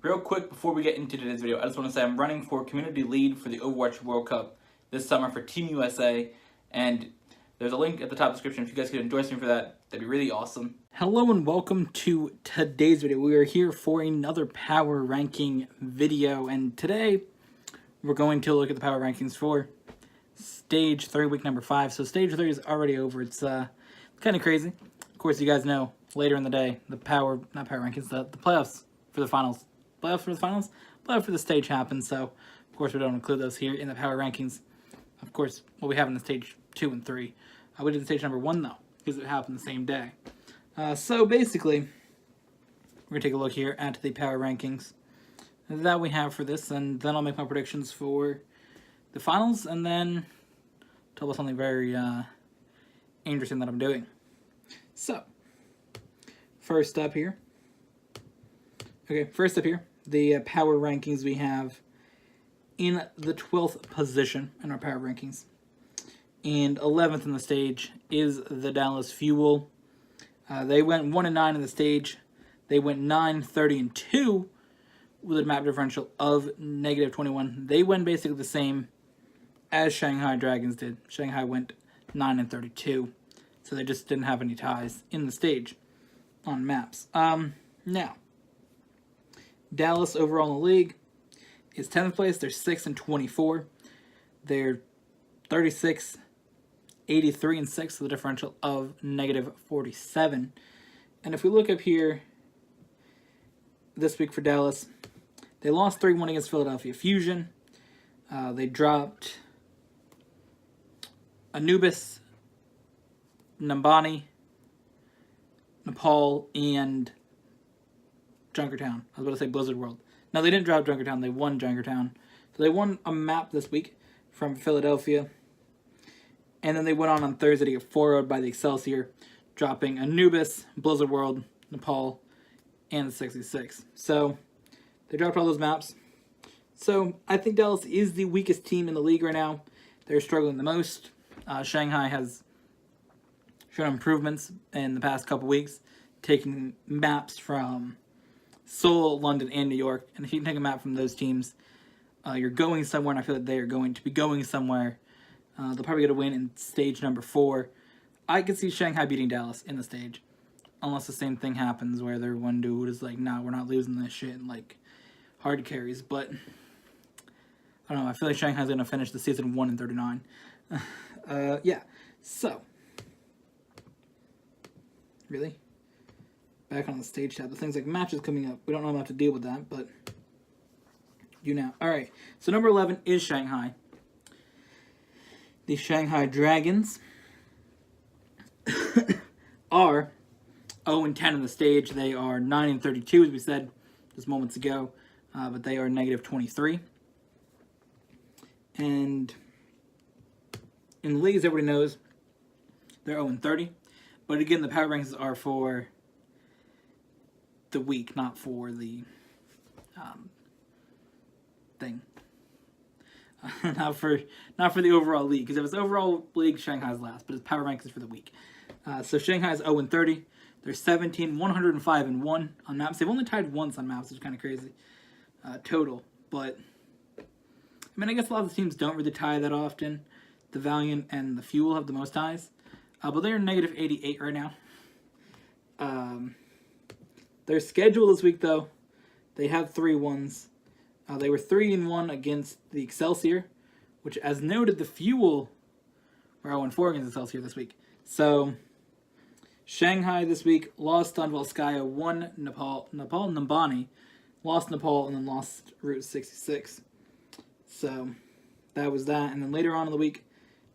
Real quick before we get into today's video, I just want to say I'm running for community lead for the Overwatch World Cup this summer for Team USA, and there's a link at the top description if you guys could endorse me for that. That'd be really awesome. Hello and welcome to today's video. We are here for another power ranking video, and today we're going to look at the power rankings for Stage 3, week number 5. So Stage 3 is already over. It's kind of crazy. Of course, you guys know later in the day the the playoffs for the finals. Playoffs for the stage happens, so of course we don't include those here in the power rankings. Of course, what we have in the stage 2 and 3. We did stage number 1 though, because it happened the same day. So basically, we're going to take a look here at the power rankings that we have for this, and then I'll make my predictions for the finals, and then tell us something very interesting that I'm doing. So, first up here, the power rankings we have in the 12th position in our power rankings. And 11th in the stage is the Dallas Fuel. They went 1-9 in the stage. They went 9-30-2 with a map differential of -21. They went basically the same as Shanghai Dragons did. Shanghai went 9-32. So they just didn't have any ties in the stage on maps. Now, Dallas overall in the league is 10th place. They're 6-24. They're 36, 83, and 6 with a differential of -47. And if we look up here this week for Dallas, they lost 3-1 against Philadelphia Fusion. They dropped Anubis, Nambani, Nepal, and Junkertown. I was about to say Blizzard World. No, they didn't drop Junkertown. They won Junkertown. So they won a map this week from Philadelphia. And then they went on Thursday to get 4-0'd by the Excelsior, dropping Anubis, Blizzard World, Nepal, and the 66. So they dropped all those maps. So I think Dallas is the weakest team in the league right now. They're struggling the most. Shanghai has shown improvements in the past couple weeks, taking maps from Seoul, London, and New York. And if you can take a map from those teams, you're going somewhere, and I feel like they are going to be going somewhere. They'll probably get a win in stage number 4. I could see Shanghai beating Dallas in the stage, unless the same thing happens where their one dude is like, nah, we're not losing this shit, and like hard carries. But I don't know, I feel like Shanghai's going to finish the season 1-39. Yeah, so really? Back on the stage tab. The things like matches coming up. We don't know how to deal with that, but you know. Alright, so number 11 is Shanghai. The Shanghai Dragons are 0-10 in the stage. They are 9-32, as we said just moments ago, but they are -23. And in the league, as everybody knows, they're 0-30. But again, the power rankings are for the week, not for the thing. not for the overall league. Because if it's overall league, Shanghai's last. But it's power rankings for the week. So Shanghai's 0-30. They're 17, 105-1 on maps. They've only tied once on maps, which is kind of crazy total. But I mean, I guess a lot of the teams don't really tie that often. The Valiant and the Fuel have the most ties. But they're -88 right now. Their schedule this week, though, they have 3 wins. They were 3-1 against the Excelsior, which, as noted, the Fuel were 0-4 against Excelsior this week. So, Shanghai this week lost on Volskaya, won Nambani, lost Nepal, and then lost Route 66. So, that was that. And then later on in the week,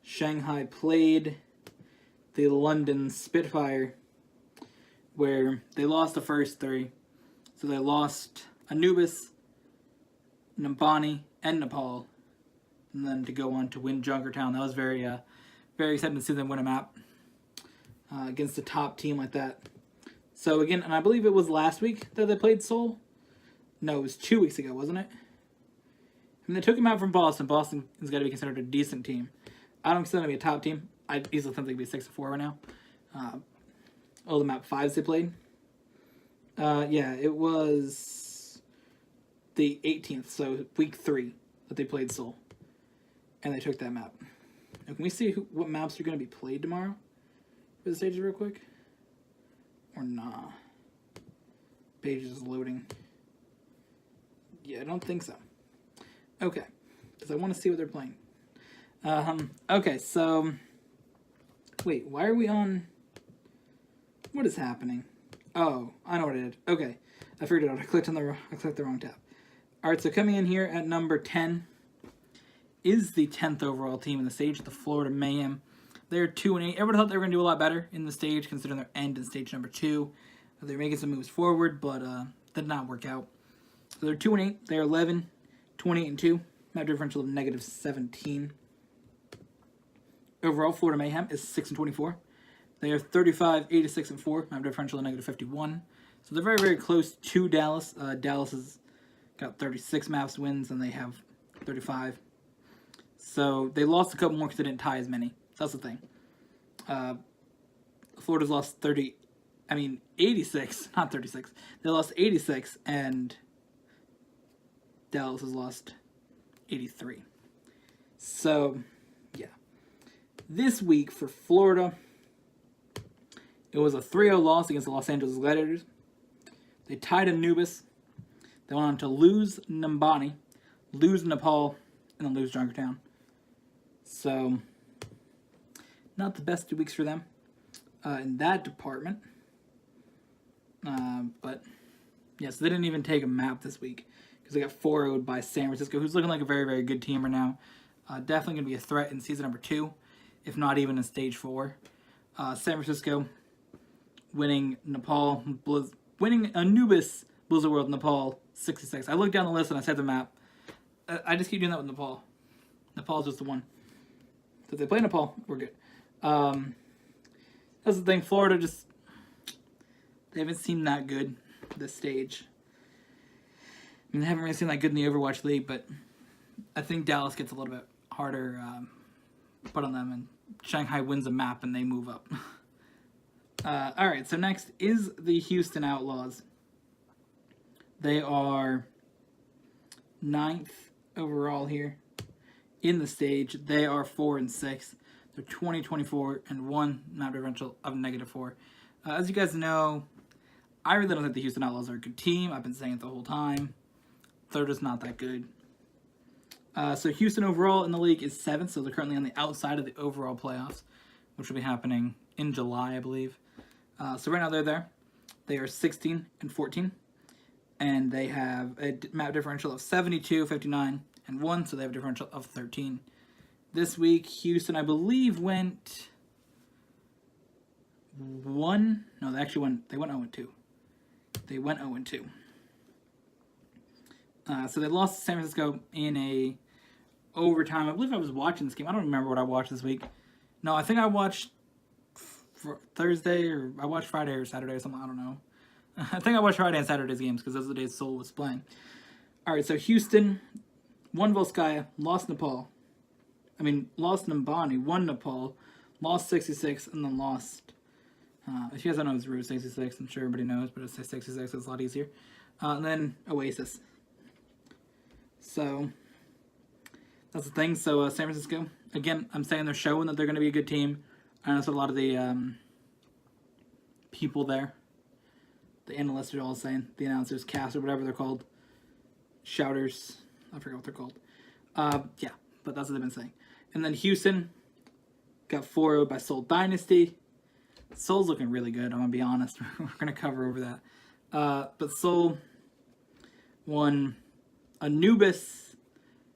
Shanghai played the London Spitfire, where they lost the first 3. So they lost Anubis, Nambani, and Nepal, and then to go on to win Junkertown. That was very exciting to see them win a map against a top team like that. So again, and I believe it was last week that they played Seoul. No, it was 2 weeks ago, wasn't it? I mean, they took him out from Boston. Boston has got to be considered a decent team. I don't consider them to be a top team. I easily think they'd be 6-4 right now. All the map 5s they played. Yeah, it was the 18th, so week 3 that they played Seoul. And they took that map. Now, can we see what maps are going to be played tomorrow for the stages real quick? Or nah. Page is loading. Yeah, I don't think so. Okay. Because I want to see what they're playing. Okay, so... Wait, why are we on... What is happening? Oh, I know what I did. Okay. I figured it out. I clicked the wrong tab. Alright, so coming in here at number 10 is the 10th overall team in the stage, the Florida Mayhem. They're 2-8. Everybody thought they were going to do a lot better in the stage, considering their end in stage number 2. They're making some moves forward, but did not work out. So they're 2-8. They're 11, 28-2. Map differential of -17. Overall, Florida Mayhem is 6-24. They are 35, 86-4. Map differential of -51. So they're very, very close to Dallas. Dallas has got 36 maps wins, and they have 35. So they lost a couple more because they didn't tie as many. So that's the thing. Florida's lost 86, not 36. They lost 86, and Dallas has lost 83. So, yeah. This week for Florida, it was a 3-0 loss against the Los Angeles Gladiators. They tied Anubis. They went on to lose Nambani, lose Nepal, and then lose Junkertown. So, not the best 2 weeks for them in that department. But, yeah, so they didn't even take a map this week because they got 4-0'd by San Francisco, who's looking like a very, very good team right now. Definitely going to be a threat in season number 2, if not even in stage 4. San Francisco winning Nepal, winning Anubis, Blizzard World, Nepal, 66. I looked down the list and I said the map. I just keep doing that with Nepal. Nepal's just the one. So if they play Nepal, we're good. That's the thing. Florida just... They haven't seemed that good this stage. I mean, they haven't really seen that good in the Overwatch League, but I think Dallas gets a little bit harder put on them, and Shanghai wins a map and they move up. Alright, so next is the Houston Outlaws. They are 9th overall here in the stage. They are 4-6. They're 20-24-1, map differential of -4. As you guys know, I really don't think the Houston Outlaws are a good team. I've been saying it the whole time. They're just not that good. So Houston overall in the league is 7th, so they're currently on the outside of the overall playoffs, which will be happening in July, I believe. So right now they're there. They are 16-14, and they have a map differential of 72, 59, and 1, so they have a differential of 13. This week, Houston, I believe, went 1. No, they actually went. They went 0-2. They went 0-2. So they lost to San Francisco in a overtime. I believe I was watching this game. I don't remember what I watched this week. No, I think I watched Thursday, or I watched Friday or Saturday or something. I don't know. I think I watched Friday and Saturday's games because those are the days Seoul was playing. All right, so Houston won Volskaya, lost Nepal. Lost Nambani, won Nepal, lost 66, and then lost... if you guys don't know, it's Route 66. I'm sure everybody knows, but it's 66. It's a lot easier. And then Oasis. So, that's the thing. So, San Francisco, again, I'm saying they're showing that they're going to be a good team. I know that's what a lot of the people there, the analysts are all saying, the announcers, cast, or whatever they're called, shouters, I forget what they're called. Yeah, but that's what they've been saying. And then Houston got 4-0'd by Seoul Dynasty. Seoul's looking really good, I'm going to be honest. We're going to cover over that. But Seoul won Anubis,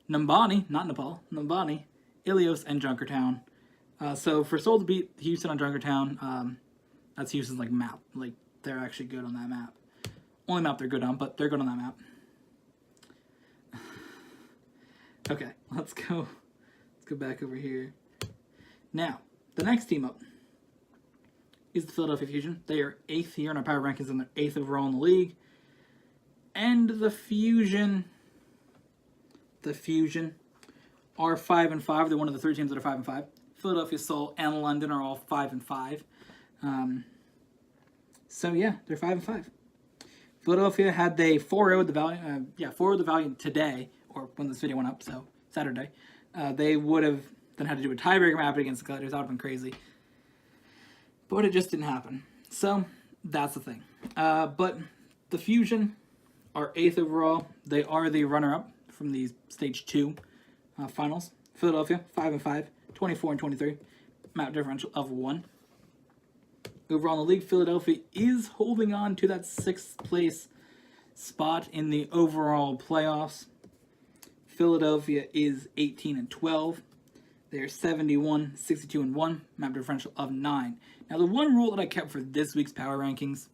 Nambani, not Nepal, Nambani, Ilios, and Junkertown. So for Seoul to beat Houston on Junkertown, that's Houston's map. They're actually good on that map. Only map they're good on, but they're good on that map. Okay, let's go back over here. Now, the next team up is the Philadelphia Fusion. They are 8th here in our power rankings, and they're 8th overall in the league. And the Fusion are 5-5. They're one of the 3 teams that are 5-5. Philadelphia, Seoul, and London are all 5-5. So yeah, they're 5-5. Philadelphia, had they 4-0'd the Valiant, 4-0'd the Valiant today, or when this video went up, so Saturday, they would have then had to do a tiebreaker map against the Gladiators. That would have been crazy. But it just didn't happen. So, that's the thing. But the Fusion are 8th overall. They are the runner-up from the Stage 2 finals. Philadelphia, 5-5, 24-23. Map differential of 1. Overall in the league, Philadelphia is holding on to that 6th place spot in the overall playoffs. Philadelphia is 18-12. They're 71, 62-1. Map differential of 9. Now, the one rule that I kept for this week's power rankings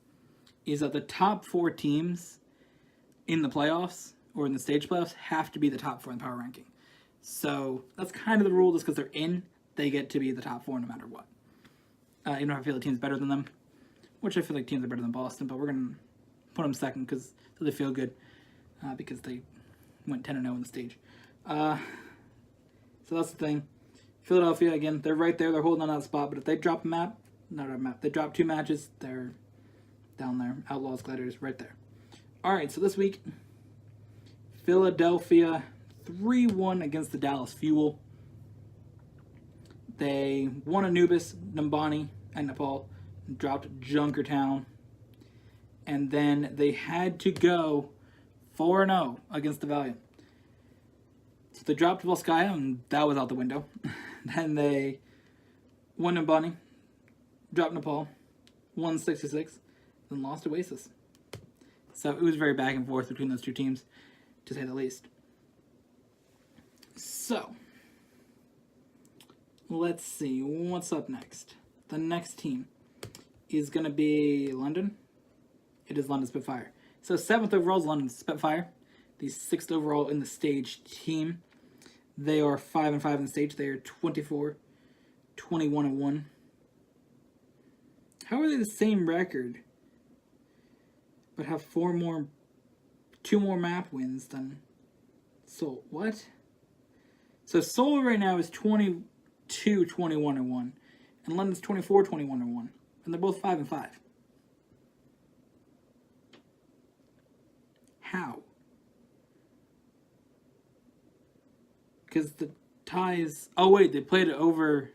is that the top 4 teams in the playoffs, or in the stage playoffs, have to be the top 4 in the power ranking. So, that's kind of the rule. Just because they're in, they get to be the top 4 no matter what. Even if I feel the team's better than them, which I feel like teams are better than Boston, but we're going to put them second so they feel good, because they went 10-0 in the stage. So that's the thing. Philadelphia, again, they're right there. They're holding on that spot, but if they drop they drop 2 matches, they're down there. Outlaws, Gladiators, right there. All right, so this week, Philadelphia 3-1 against the Dallas Fuel. They won Anubis, Numbani, and Nepal, and dropped Junkertown. And then they had to go 4-0 against the Valiant. So they dropped Volskaya, and that was out the window. Then they won Numbani, dropped Nepal, won 66, then lost Oasis. So it was very back and forth between those 2 teams, to say the least. So, let's see, what's up next? The next team is going to be London. It is London Spitfire. So 7th overall is London Spitfire. The 6th overall in the stage team. They are 5-5 in the stage. They are 24, 21-1. How are they the same record, but have 2 more map wins than Seoul? What? So Seoul right now is 22, 21-1, and London's 24, 21-1, and they're both 5-5. How? Because the ties. Oh wait, they played it over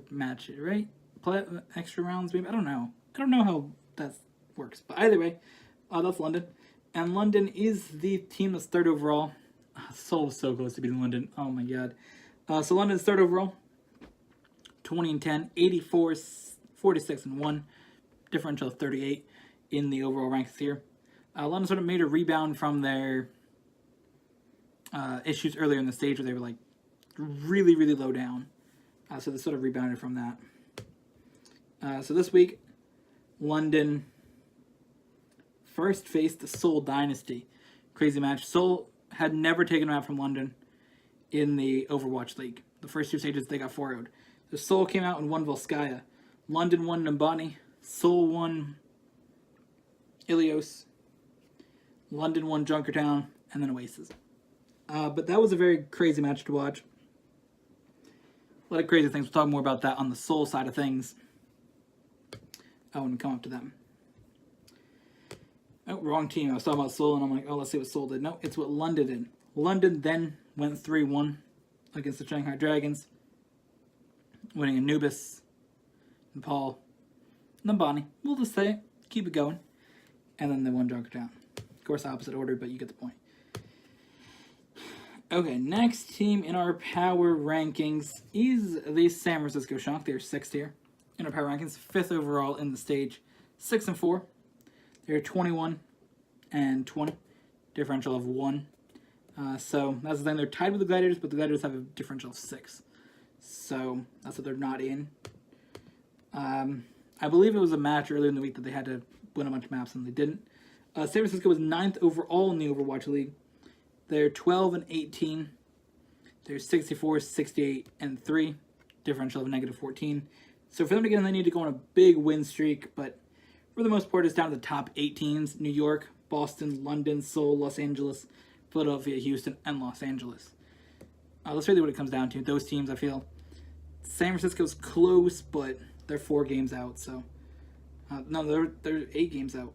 match it, right? Play extra rounds, maybe. I don't know how that works, but either way, that's London, and London is the team that's 3rd overall. Seoul so close to beating London. Oh my god. So London's 3rd overall. 20-10, 84, 46-1, differential of 38 in the overall ranks here. London sort of made a rebound from their issues earlier in the stage where they were like really, really low down. So they sort of rebounded from that. So this week, London first faced the Seoul Dynasty. Crazy match. Seoul had never taken a map from London in the Overwatch League. The first 2 stages, they got 4-0'd. So Seoul came out and won Volskaya. London won Numbani. Seoul won Ilios. London won Junkertown. And then Oasis. But that was a very crazy match to watch. A lot of crazy things. We'll talk more about that on the Seoul side of things. When we come up to them. Oh, wrong team. I was talking about Seoul, and I'm like, oh, let's see what Seoul did. No, it's what London did. London then went 3-1 against the Shanghai Dragons, winning Anubis, Nepal, Numbani. We'll just say it. Keep it going. And then they won Junkertown. Of course, opposite order, but you get the point. Okay, next team in our power rankings is the San Francisco Shock. They're 6th here in our power rankings. 5th overall in the stage. 6-4. They're 21-20. Differential of 1. So that's the thing. They're tied with the Gladiators, but the Gladiators have a differential of 6. So that's what they're not in. I believe it was a match earlier in the week that they had to win a bunch of maps and they didn't. San Francisco was 9th overall in the Overwatch League. They're 12-18. They're 64-68-3. Differential of -14. So for them to get in, they need to go on a big win streak, but for the most part, it's down to the top 8 teams. New York, Boston, London, Seoul, Los Angeles, Philadelphia, Houston, and Los Angeles. That's really what it comes down to. Those teams, I feel. San Francisco's close, but they're 4 games out, so... no, they're 8 games out.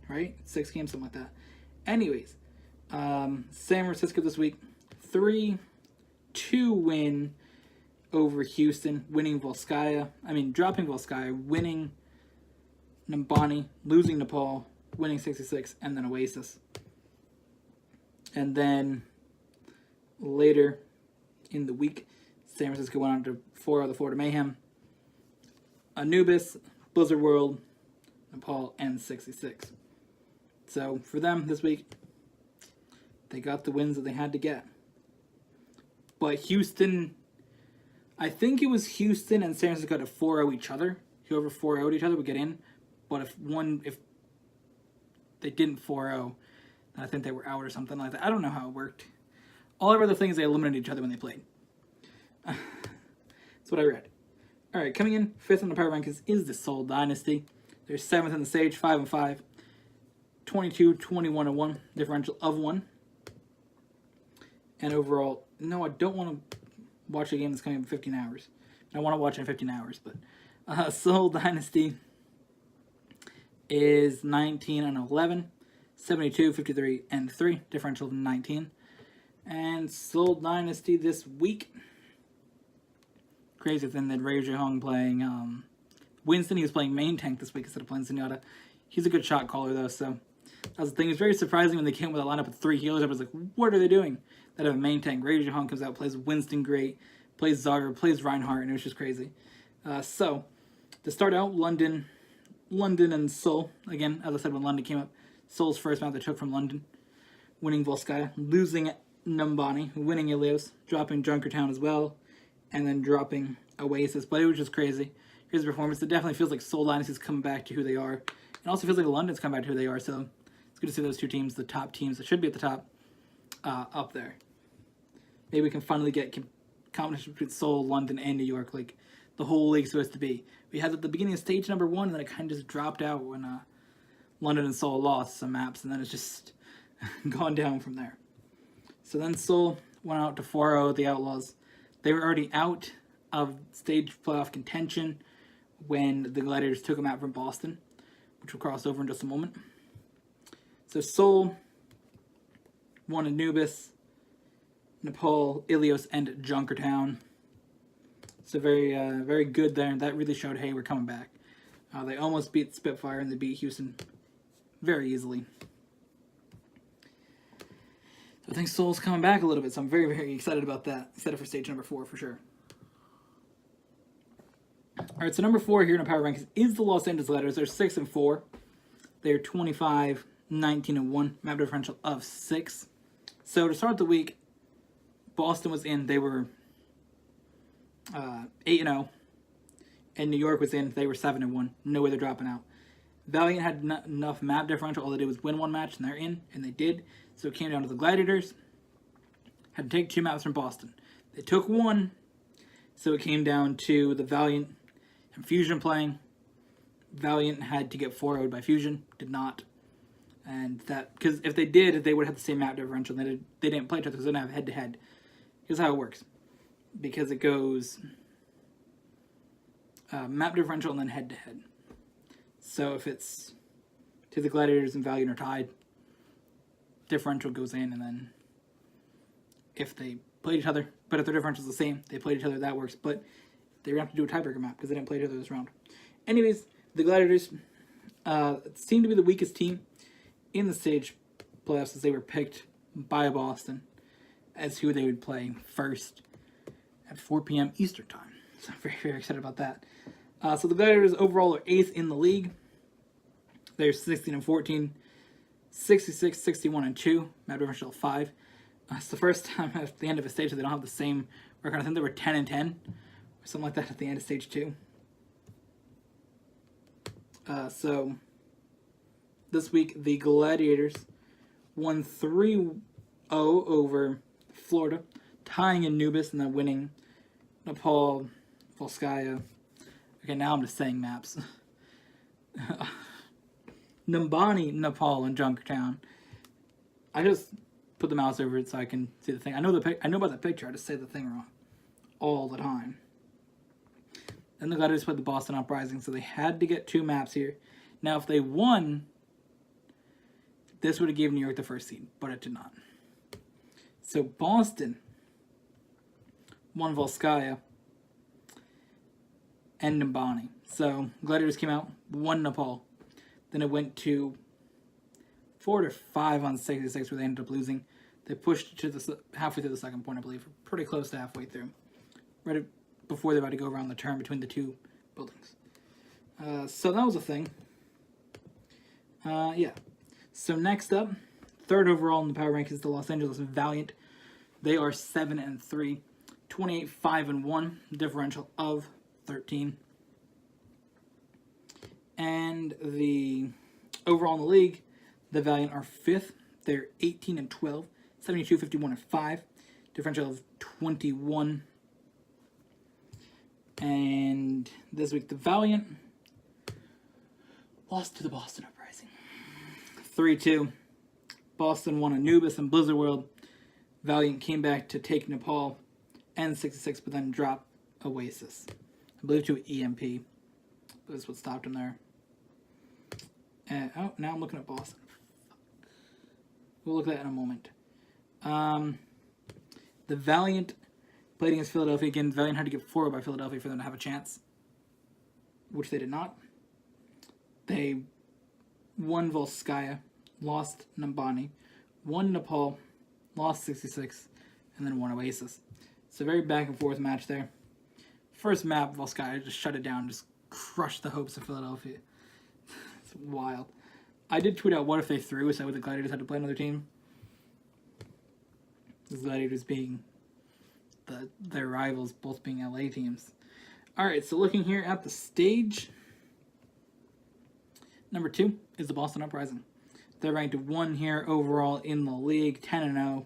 right? 6 games, something like that. Anyways, San Francisco this week, 3-2 win over Houston, winning dropping Volskaya, winning Nambani, losing Nepal, winning 66, and then Oasis. And then later in the week, San Francisco went on to 4-0 the Florida Mayhem, Anubis, Blizzard World, Nepal, and 66. So for them this week, they got the wins that they had to get. But Houston, I think it was Houston and San Francisco to 4-0 each other. Whoever 4-0'd each other would get in. But if they didn't 4-0, then I think they were out or something like that. I don't know how it worked. All I read the thing is they eliminated each other when they played. That's what I read. Alright, coming in 5th on the power rankings is the Seoul Dynasty. They're 7th in the stage, 5-5. 22-21-1, differential of 1. And overall, no, I don't want to watch a game that's coming in 15 hours. I want to watch it in 15 hours, but Seoul Dynasty is 19-11, 72-53-3, differential of 19. And Seoul Dynasty this week, crazy thing that Ray Hong playing Winston. He was playing main tank this week instead of playing Zenyatta. He's a good shot caller though, so that was the thing. It was very surprising when they came with a lineup of 3 healers. I was like, what are they doing? That have a main tank. Ray Hong comes out, plays Winston great, plays Zarya, plays Reinhardt, and it was just crazy. So to start out, London and Seoul. Again, as I said when London came up, Seoul's first map they took from London, winning Volskaya, losing Numbani, winning Ilios, dropping Junkertown as well, and then dropping Oasis. But it was just crazy. Here's the performance. It definitely feels like Seoul Dynasty's coming back to who they are. It also feels like London's come back to who they are. So it's good to see those 2 teams, the top teams that should be at the top, up there. Maybe we can finally get competition between Seoul, London, and New York, like the whole league's supposed to be. We had at the beginning of stage number 1, and then it kind of just dropped out when London and Seoul lost some maps, and then it's just gone down from there. So then Seoul went out to 4-0 the Outlaws. They were already out of stage playoff contention when the Gladiators took them out from Boston, which we'll cross over in just a moment. So Seoul won Anubis, Nepal, Ilios, and Junkertown. So very good there. That really showed, hey, we're coming back. They almost beat Spitfire and they beat Houston very easily. So I think Seoul's coming back a little bit, so I'm very, very excited about that. Excited for stage number 4 for sure. Alright, so number 4 here in the power rankings is the Los Angeles Gladiators. They're 6-4. They're 25-19-1. Map differential of 6. So to start the week, Boston was in. They were 8-0. And New York was in. They were 7-1. No way they're dropping out. Valiant had enough map differential. All they did was win 1 match, and they're in. And they did. So it came down to the Gladiators. Had to take 2 maps from Boston. They took 1. So it came down to the Valiant and Fusion playing. Valiant had to get 4-0'd by Fusion. Did not. And that, because if they did, they would have the same map differential. They didn't play each other because they didn't have head-to-head. Here's how it works. Because it goes map differential and then head-to-head. So if it's to the Gladiators and Valiant are tied, differential goes in, and then if they played each other, but if their differential is the same, they played each other, that works. But they're going to have to do a tiebreaker map because they didn't play each other this round. Anyways, the Gladiators seem to be the weakest team in the stage playoffs as they were picked by Boston as who they would play first at 4 p.m. Eastern time. So I'm very, very excited about that. So the Gladiators overall are 8th in the league. They're 16-14, 66-61-2, map differential 5. It's the first time at the end of a stage that they don't have the same record. I think they were 10-10 or something like that at the end of stage 2. So this week the Gladiators won 3-0 over Florida, tying Anubis and then winning Nepal, Volskaya. Okay, now I'm just saying maps. Numbani, Nepal, and Junkertown. I just put the mouse over it so I can see the thing. I know about the picture. I just say the thing wrong all the time. Then the Gladiators played the Boston Uprising, so they had to get 2 maps here. Now, if they won this would have given New York the first seed, but it did not. So Boston won Volskaya and Nimbani. So Gladiators came out, won Nepal. Then it went to 4-5 on 66, where they ended up losing. They pushed to the halfway through the second point, I believe, pretty close to halfway through, right before they're about to go around the turn between the two buildings. So that was a thing. Yeah. So next up, third overall in the power rank is the Los Angeles Valiant. They are 7-3, 28-5-1, differential of 13. And the overall in the league, the Valiant are 5th. They're 18-12, 72-51-5, differential of 21. And this week, the Valiant lost to the Boston Uprising. 3-2. Boston won Anubis and Blizzard World. Valiant came back to take Nepal and 66, but then dropped Oasis. I believe to EMP. That's what stopped him there. And, oh, now I'm looking at Boston. We'll look at that in a moment. The Valiant played against Philadelphia. Again, Valiant had to get 4 by Philadelphia for them to have a chance, which they did not. They won Volskaya, lost Nimbani, won Nepal, lost 66, and then won Oasis. It's a very back and forth match there. First map, Volskaya just shut it down, just crushed the hopes of Philadelphia. It's wild. I did tweet out, what if they threw, so the Gladiators had to play another team? The Gladiators being their rivals, both being LA teams. Alright, so looking here at the stage, number 2 is the Boston Uprising. They're ranked 1 here overall in the league, 10-0,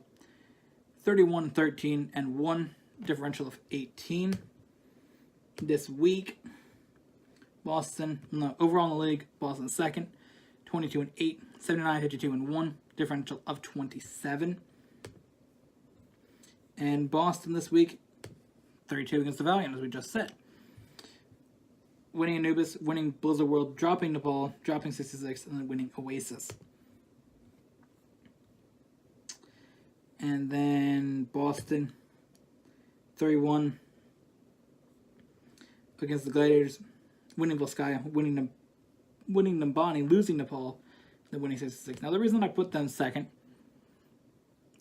31-13, and 1 differential of 18. This week, Boston, no, overall in the league, Boston 2nd, 22-8, 79-52, and 1 differential of 27. And Boston this week, 32 against the Valiant, as we just said. Winning Anubis, winning Blizzard World, dropping Nepal, dropping 66, and then winning Oasis. And then Boston, 31 against the Gladiators, winning Volskaya, winning Nimbani, losing Nepal, then winning 66. Now, the reason I put them second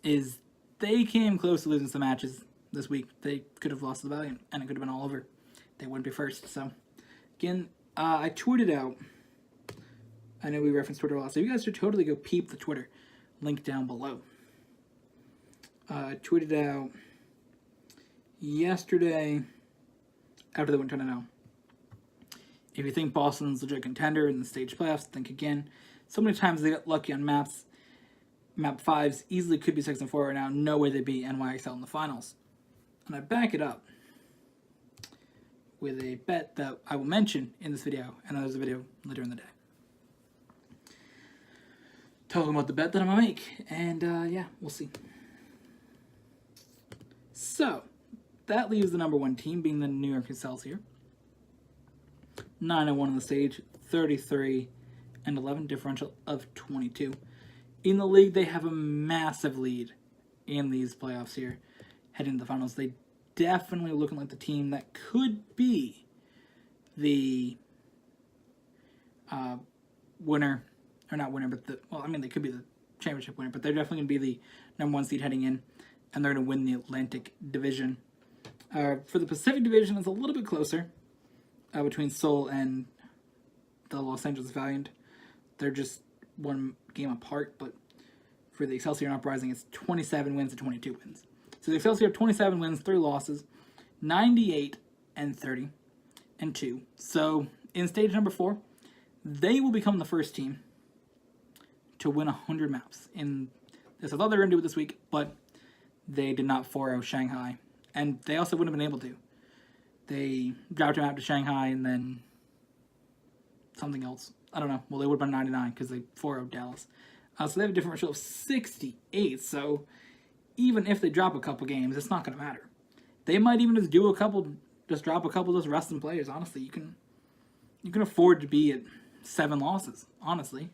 is they came close to losing some matches this week. They could have lost to the Valiant, and it could have been all over. They wouldn't be first. So, again, I tweeted out, I know we referenced Twitter a lot, so you guys should totally go peep the Twitter. Link down below. I tweeted out yesterday, after they went 10-0. If you think Boston's a legit contender in the stage playoffs, think again. So many times they got lucky on maps. Map 5s easily could be 6-4 right now. No way they'd be NYXL in the finals. And I back it up with a bet that I will mention in this video, and there's a video later in the day talking about the bet that I'm going to make. And yeah, we'll see. So, that leaves the number 1 team being the New York Excelsior. 9-1 on the stage, 33-11, differential of 22. In the league, they have a massive lead in these playoffs here, heading to the finals. They definitely looking like the team that could be the winner, or not winner, but they could be the championship winner, but they're definitely going to be the number 1 seed heading in, and they're going to win the Atlantic Division. For the Pacific Division, it's a little bit closer between Seoul and the Los Angeles Valiant. They're just 1 game apart, but for the Excelsior and Uprising, it's 27 wins to 22 wins. So the Excelsior have 27 wins, 3 losses, 98-30 and 2. So in stage number 4, they will become the first team to win 100 maps. In this, I thought they were going to do it this week, but they did not 4-0 Shanghai, and they also wouldn't have been able to. They dropped a map to Shanghai and then something else. I don't know. Well, they would have been 99 because they 4-0 Dallas. So they have a differential of 68. So even if they drop a couple games, it's not going to matter. They might even just do a couple, just drop a couple, just rest some players. Honestly, you can afford to be at 7 losses. Honestly,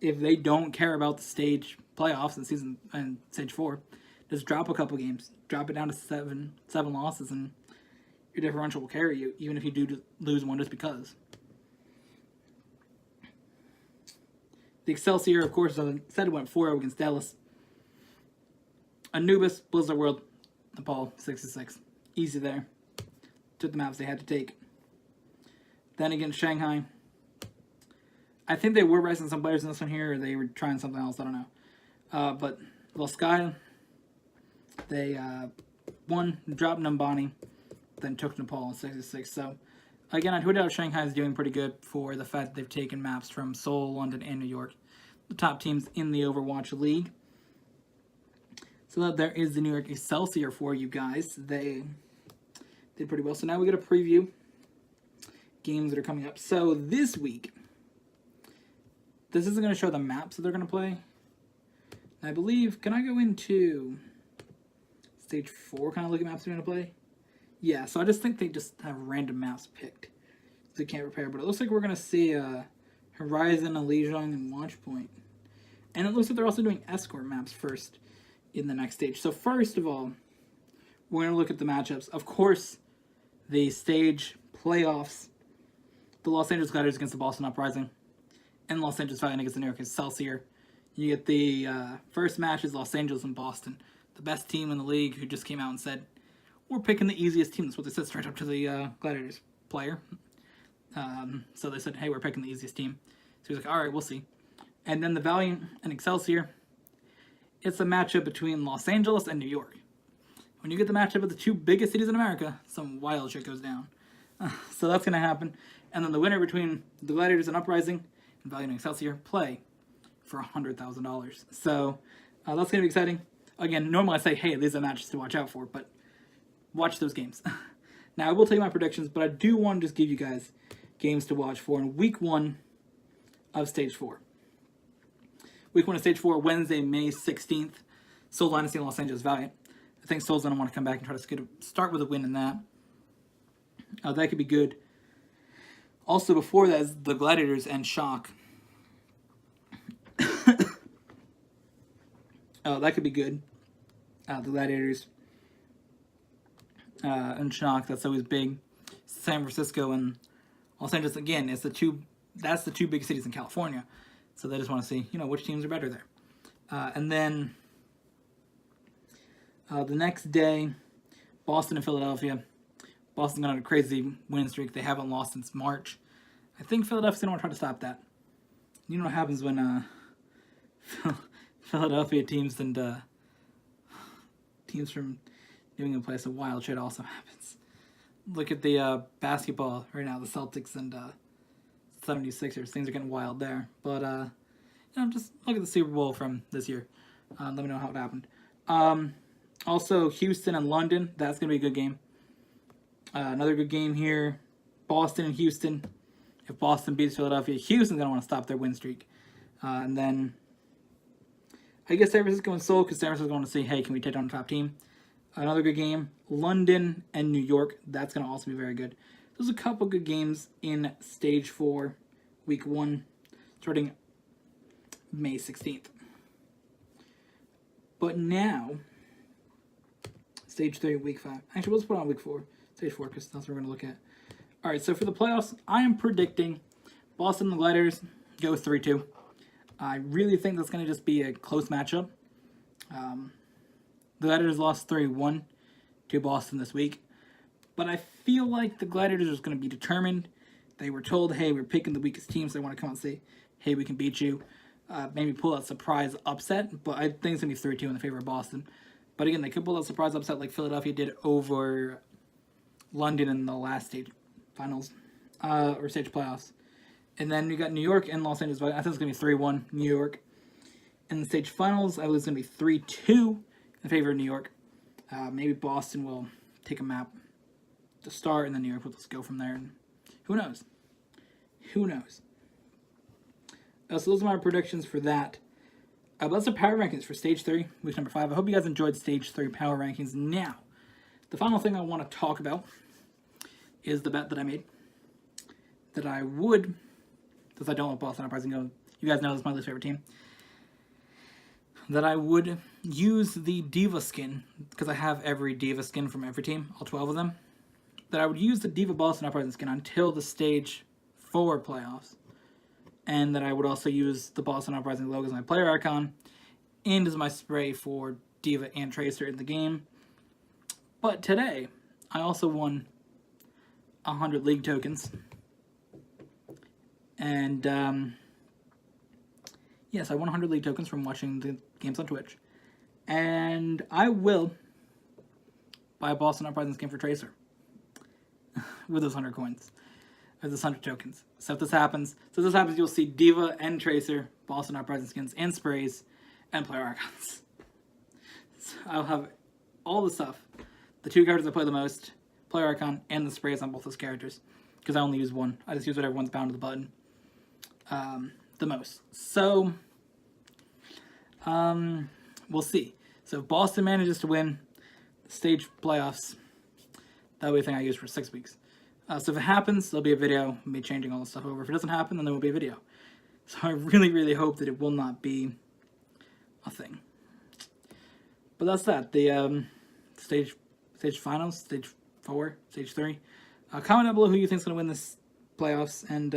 if they don't care about the stage playoffs and season and stage 4, just drop a couple games, drop it down to seven losses, and your differential will carry you, even if you do lose one just because. The Excelsior, of course, as I said, went 4-0 against Dallas. Anubis, Blizzard World, Nepal, 66. Easy there. Took the maps they had to take. Then against Shanghai. I think they were resting some players in this one here, or they were trying something else, I don't know. But Sky, they won, dropped Numbani, then took Nepal in 66. So, again, I doubt Shanghai is doing pretty good for the fact that they've taken maps from Seoul, London, and New York, the top teams in the Overwatch League. So there is the New York Excelsior for you guys. They did pretty well. So now we get a preview games that are coming up. So this week, this isn't going to show the maps that they're going to play. I believe, can I go into stage 4, kind of look at maps they're going to play? Yeah, so I just think they just have random maps picked. So they can't prepare. But it looks like we're going to see Horizon, Lijiang, and Watchpoint. And it looks like they're also doing escort maps first in the next stage. So first of all, we're going to look at the matchups. Of course, the stage playoffs, the Los Angeles Gladiators against the Boston Uprising, and Los Angeles fighting against the New York Excelsior. You get the first match is Los Angeles and Boston, the best team in the league, who just came out and said, we're picking the easiest team. That's what they said straight up to the Gladiators player. So they said, hey, we're picking the easiest team. So he's like, all right, we'll see. And then the Valiant and Excelsior, it's a matchup between Los Angeles and New York. When you get the matchup of the two biggest cities in America, some wild shit goes down. So that's going to happen. And then the winner between the Gladiators and Uprising and Valiant and Excelsior play for $100,000. So that's going to be exciting. Again, normally I say, hey, these are matches to watch out for, but watch those games. Now, I will tell you my predictions, but I do want to just give you guys games to watch for in week 1 of Stage 4. Week 1 of Stage 4, Wednesday, May 16th. Seoul Dynasty and Los Angeles Valiant. I think Seoul's going to want to come back and try to start with a win in that. That could be good. Also, before that is the Gladiators and Shock. That could be good. The Gladiators and Shock, that's always big. San Francisco and Los Angeles, again, that's the two big cities in California. So they just want to see, which teams are better there. And then the next day, Boston and Philadelphia. Boston got on a crazy winning streak. They haven't lost since March. I think Philadelphia's going to want to try to stop that. You know what happens when Philadelphia teams and teams from New England play, so wild shit also happens. Look at the basketball right now, the Celtics and 76ers. Things are getting wild there. But, just look at the Super Bowl from this year. Let me know how it happened. Also, Houston and London. That's going to be a good game. Another good game here. Boston and Houston. If Boston beats Philadelphia, Houston's going to want to stop their win streak. And then, I guess San Francisco and Seoul, because San Francisco's going to say, hey, can we take down the top team? Another good game. London and New York. That's going to also be very good. There's a couple good games in Stage 4, Week 1, starting May 16th. But now, Stage 3, Week 5. Actually, let's put on Week 4. Stage 4, because that's what we're going to look at. All right, so for the playoffs, I am predicting Boston and the Gladiators go 3-2. I really think that's going to just be a close matchup. The Gladiators lost 3-1 to Boston this week. But I feel like the Gladiators are going to be determined. They were told, hey, we're picking the weakest team, so they want to come and say, hey, we can beat you. Maybe pull out surprise upset, but I think it's going to be 3-2 in the favor of Boston. But again, they could pull out surprise upset like Philadelphia did over London in the last stage finals, or stage playoffs. And then you got New York and Los Angeles. I think it's going to be 3-1 New York. In the stage finals, I believe it's going to be 3-2 in favor of New York. Maybe Boston will take a map to start, and then New York will just go from there. And who knows? Who knows? So those are my predictions for that. But that's the power rankings for Stage 3, week number 5. I hope you guys enjoyed Stage 3 power rankings. Now, the final thing I want to talk about is the bet that I made. That I would, since I don't let Boston Uprising go, You guys know this is my least favorite team. That I would use the D.Va skin, because I have every D.Va skin from every team, all 12 of them. That I would use the D.Va Boston Uprising skin until the Stage 4 playoffs. And that I would also use the Boston Uprising logo as my player icon and as my spray for D.Va and Tracer in the game. But today, I also won 100 league tokens. And, yes, I won 100 league tokens from watching the games on Twitch. And I will buy a Boston Uprising skin for Tracer with those 100 coins. Or those 100 tokens. So if this happens, you'll see D.Va and Tracer, Boston Uprising skins, and sprays, and player icons. So I'll have all the stuff. The 2 characters I play the most, player icon, and the sprays on both those characters. Because I only use one. I just use whatever one's bound to the button. The most. So, we'll see. So if Boston manages to win stage playoffs, that'll be a thing I use for 6 weeks. So if it happens, there'll be a video, me changing all the stuff over. If it doesn't happen, then there will be a video. So I really, really hope that it will not be a thing. But that's that. The stage finals, stage 4, stage 3. Comment down below who you think is going to win this playoffs. And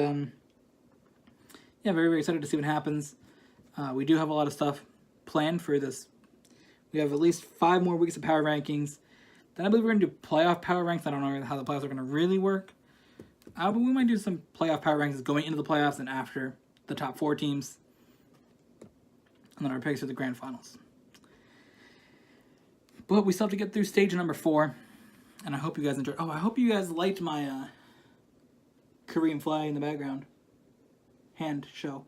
yeah, very, very excited to see what happens. We do have a lot of stuff planned for this. We have at least 5 more weeks of power rankings. Then I believe we're going to do playoff power ranks. I don't know how the playoffs are going to really work. But we might do some playoff power rankings going into the playoffs and after the top 4 teams. And then our picks for the grand finals. But we still have to get through stage number 4. And I hope you guys enjoyed. Oh, I hope you guys liked my Korean flag in the background. Hand show.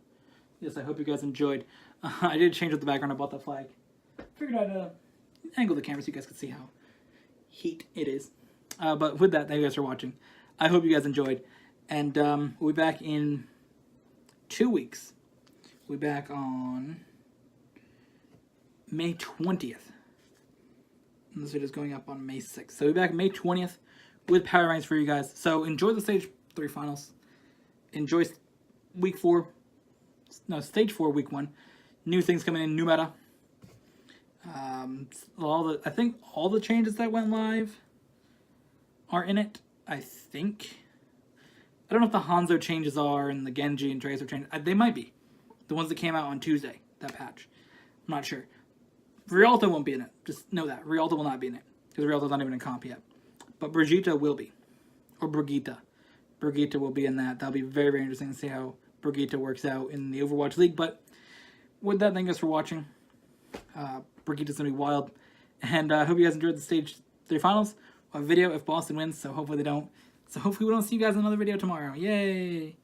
Yes, I hope you guys enjoyed. I did change up the background. I bought that flag. Figured I'd angle the camera so you guys could see how heat it is. But with that, thank you guys for watching. I hope you guys enjoyed. And we'll be back in 2 weeks. We'll be back on May 20th. And this video is going up on May 6th. So we'll be back May 20th with power ranks for you guys. So enjoy the stage 3 finals. Enjoy week 4. No, stage 4, week 1. New things coming in, new meta. I think all the changes that went live are in it. I think. I don't know if the Hanzo changes are and the Genji and Tracer changes. They might be. The ones that came out on Tuesday, that patch. I'm not sure. Rialto won't be in it. Just know that. Rialto will not be in it. Because Rialto's not even in comp yet. But Brigitte will be. Or Brigitte. Brigitte will be in that. That'll be very, very interesting to see how Brigitte works out in the Overwatch League. But with that, thank you guys for watching. Brigitte's going to be wild. And I hope you guys enjoyed the stage 3 finals. A video if Boston wins, so hopefully they don't. So hopefully we don't see you guys in another video tomorrow. Yay!